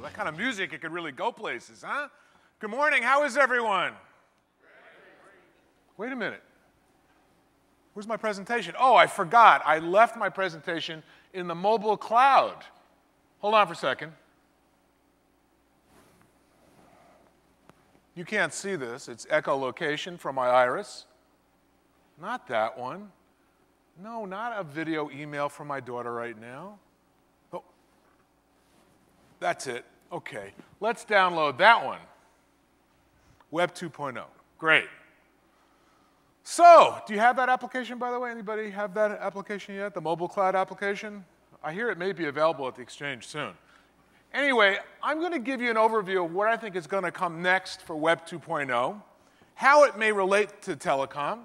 That kind of music, it could really go places, huh? Good morning. How is everyone? Wait a minute. Where's my presentation? Oh, I forgot. I left my presentation in the mobile cloud. Hold on for a second. You can't see this. It's echolocation from my iris. Not that one. No, not a video email from my daughter right now. Oh, that's it. Okay. Let's download that one. Web 2.0. Great. So, do you have that application, by the way? Anybody have that application yet? The mobile cloud application? I hear it may be available at the Exchange soon. Anyway, I'm going to give you an overview of what I think is going to come next for Web 2.0, how it may relate to telecom.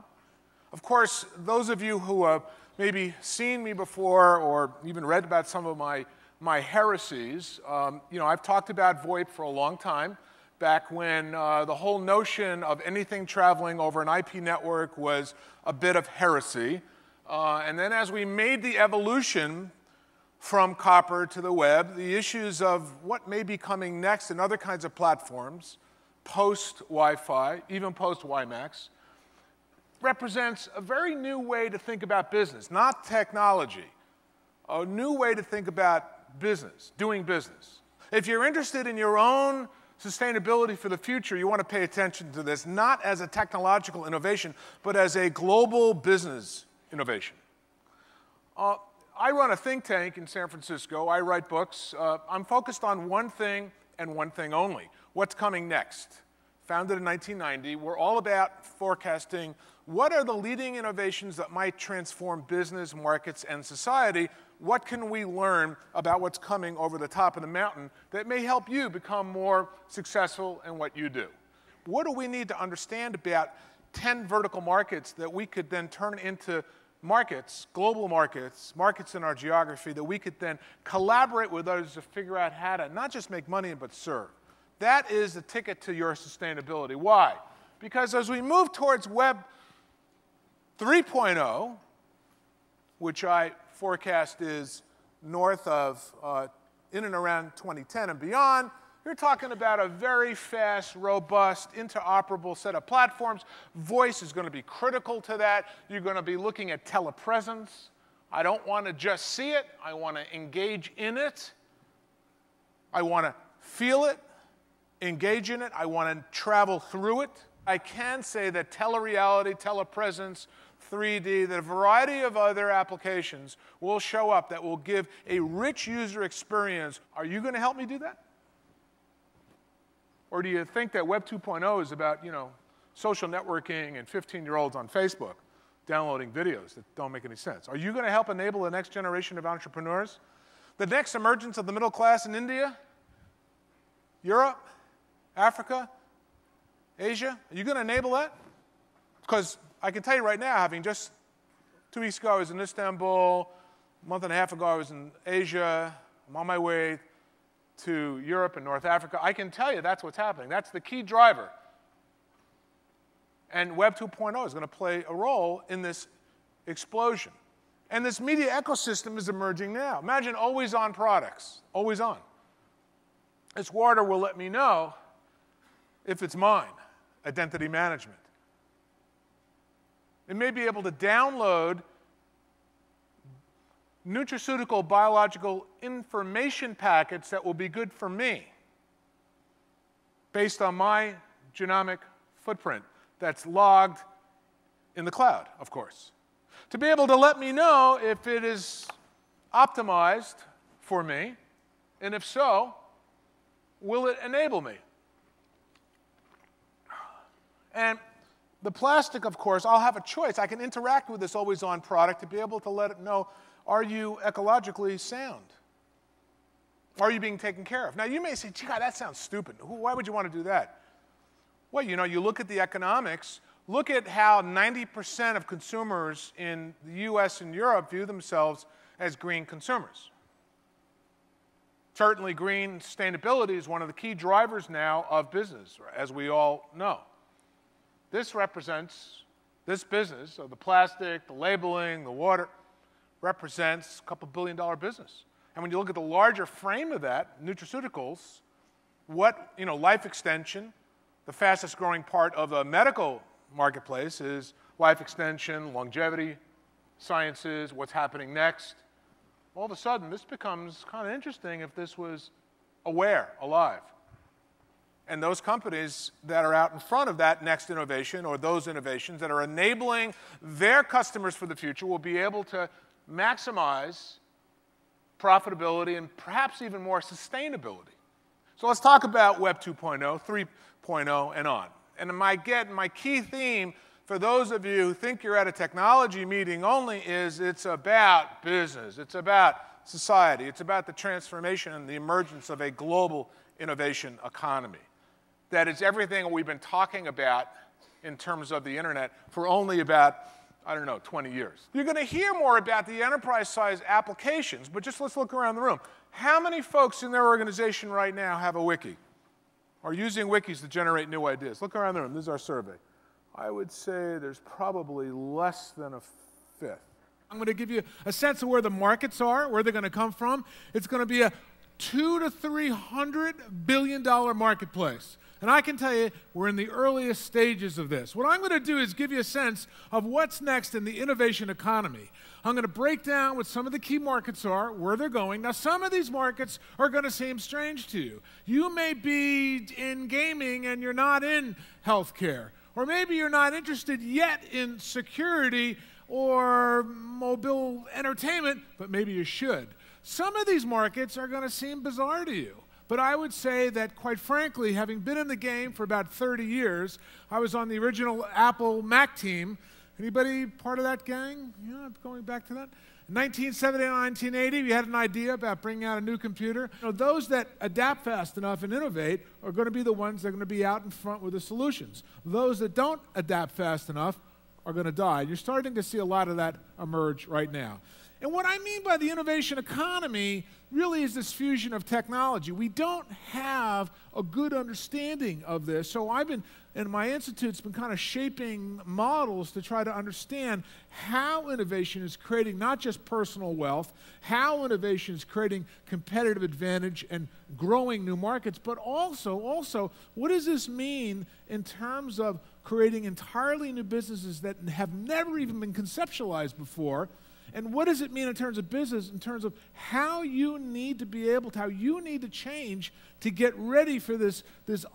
Of course, those of you who have maybe seen me before or even read about some of my heresies, I've talked about VoIP for a long time, back when the whole notion of anything traveling over an IP network was a bit of heresy. And then as we made the evolution from copper to the web, the issues of what may be coming next in other kinds of platforms, post-Wi-Fi, even post-WiMAX, represents a very new way to think about business, not technology, a new way to think about business, doing business. If you're interested in your own sustainability for the future, you want to pay attention to this, not as a technological innovation, but as a global business innovation. I run a think tank in San Francisco. I write books. I'm focused on one thing and one thing only: what's coming next. Founded in 1990, we're all about forecasting what are the leading innovations that might transform business, markets, and society. What can we learn about what's coming over the top of the mountain that may help you become more successful in what you do? What do we need to understand about 10 vertical markets that we could then turn into markets, global markets, markets in our geography that we could then collaborate with others to figure out how to not just make money, but serve? That is the ticket to your sustainability. Why? Because as we move towards Web 3.0, which I forecast is north of, in and around 2010 and beyond, you're talking about a very fast, robust, interoperable set of platforms. Voice is going to be critical to that. You're going to be looking at telepresence. I don't want to just see it. I want to engage in it. I want to feel it, engage in it. I want to travel through it. I can say that telereality, telepresence, 3D, that a variety of other applications will show up that will give a rich user experience. Are you going to help me do that? Or do you think that Web 2.0 is about, social networking and 15-year-olds on Facebook downloading videos that don't make any sense? Are you going to help enable the next generation of entrepreneurs? The next emergence of the middle class in India, Europe, Africa, Asia? Are you going to enable that? Because I can tell you right now, having just 2 weeks ago I was in Istanbul, a month and a half ago I was in Asia, I'm on my way to Europe and North Africa, I can tell you that's what's happening. That's the key driver. And Web 2.0 is going to play a role in this explosion. And this media ecosystem is emerging now. Imagine always-on products, always on. This water will let me know if it's mine, identity management. It may be able to download nutraceutical biological information packets that will be good for me based on my genomic footprint that's logged in the cloud, of course. To be able to let me know if it is optimized for me, and if so, will it enable me? And the plastic, of course, I'll have a choice. I can interact with this always-on product to be able to let it know, are you ecologically sound? Are you being taken care of? Now, you may say, gee, God, that sounds stupid. Why would you want to do that? Well, you look at the economics. Look at how 90% of consumers in the US and Europe view themselves as green consumers. Certainly, green sustainability is one of the key drivers now of business, as we all know. This represents, this business of the plastic, the labeling, the water, represents a couple $1 billion business. And when you look at the larger frame of that, nutraceuticals, life extension, the fastest growing part of the medical marketplace is life extension, longevity, sciences, what's happening next. All of a sudden, this becomes kind of interesting if this was aware, alive. And those companies that are out in front of that next innovation or those innovations that are enabling their customers for the future will be able to maximize profitability and perhaps even more sustainability. So let's talk about Web 2.0, 3.0, and on. And my key theme for those of you who think you're at a technology meeting only is it's about business, it's about society, it's about the transformation and the emergence of a global innovation economy. That is everything we've been talking about in terms of the internet for only about, 20 years. You're going to hear more about the enterprise-size applications, but just let's look around the room. How many folks in their organization right now have a wiki? Or using wikis to generate new ideas? Look around the room. This is our survey. I would say there's probably less than a fifth. I'm going to give you a sense of where the markets are, where they're going to come from. It's going to be a $200 to $300 billion marketplace. And I can tell you, we're in the earliest stages of this. What I'm going to do is give you a sense of what's next in the innovation economy. I'm going to break down what some of the key markets are, where they're going. Now, some of these markets are going to seem strange to you. You may be in gaming and you're not in healthcare. Or maybe you're not interested yet in security or mobile entertainment, but maybe you should. Some of these markets are going to seem bizarre to you. But I would say that, quite frankly, having been in the game for about 30 years, I was on the original Apple Mac team. Anybody part of that gang? Yeah, going back to that? In 1970 and 1980, we had an idea about bringing out a new computer. Those that adapt fast enough and innovate are going to be the ones that are going to be out in front with the solutions. Those that don't adapt fast enough are going to die. You're starting to see a lot of that emerge right now. And what I mean by the innovation economy really is this fusion of technology. We don't have a good understanding of this, so I've been, and my institute's been kind of shaping models to try to understand how innovation is creating not just personal wealth, how innovation is creating competitive advantage and growing new markets, but also what does this mean in terms of creating entirely new businesses that have never even been conceptualized before. And what does it mean in terms of business, in terms of how you need to be able to, how you need to change to get ready for this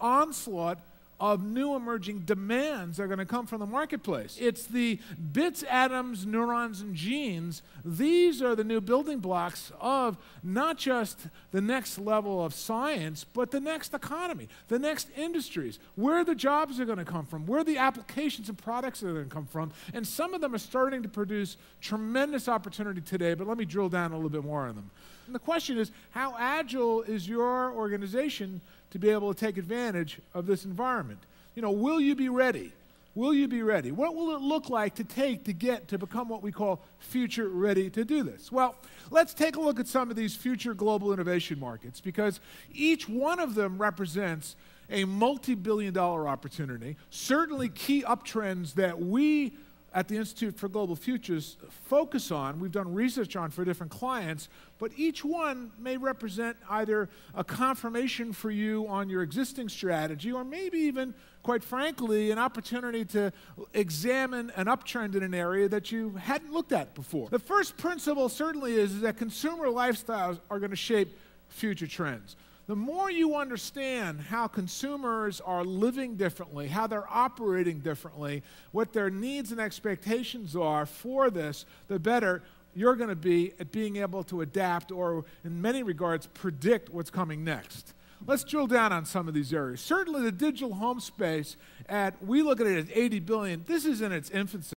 onslaught of new emerging demands that are going to come from the marketplace. It's the bits, atoms, neurons, and genes. These are the new building blocks of not just the next level of science, but the next economy, the next industries, where the jobs are going to come from, where the applications and products are going to come from. And some of them are starting to produce tremendous opportunity today, but let me drill down a little bit more on them. And the question is, how agile is your organization to be able to take advantage of this environment? Will you be ready? Will you be ready? What will it look like to get to become what we call future ready to do this? Well, let's take a look at some of these future global innovation markets, because each one of them represents a multi-billion-dollar opportunity, certainly key uptrends that we at the Institute for Global Futures focus on, we've done research on for different clients, but each one may represent either a confirmation for you on your existing strategy, or maybe even, quite frankly, an opportunity to examine an uptrend in an area that you hadn't looked at before. The first principle certainly is that consumer lifestyles are going to shape future trends. The more you understand how consumers are living differently, how they're operating differently, what their needs and expectations are for this, the better you're going to be at being able to adapt or, in many regards, predict what's coming next. Let's drill down on some of these areas. Certainly the digital home space, we look at it as $80 billion. This is in its infancy.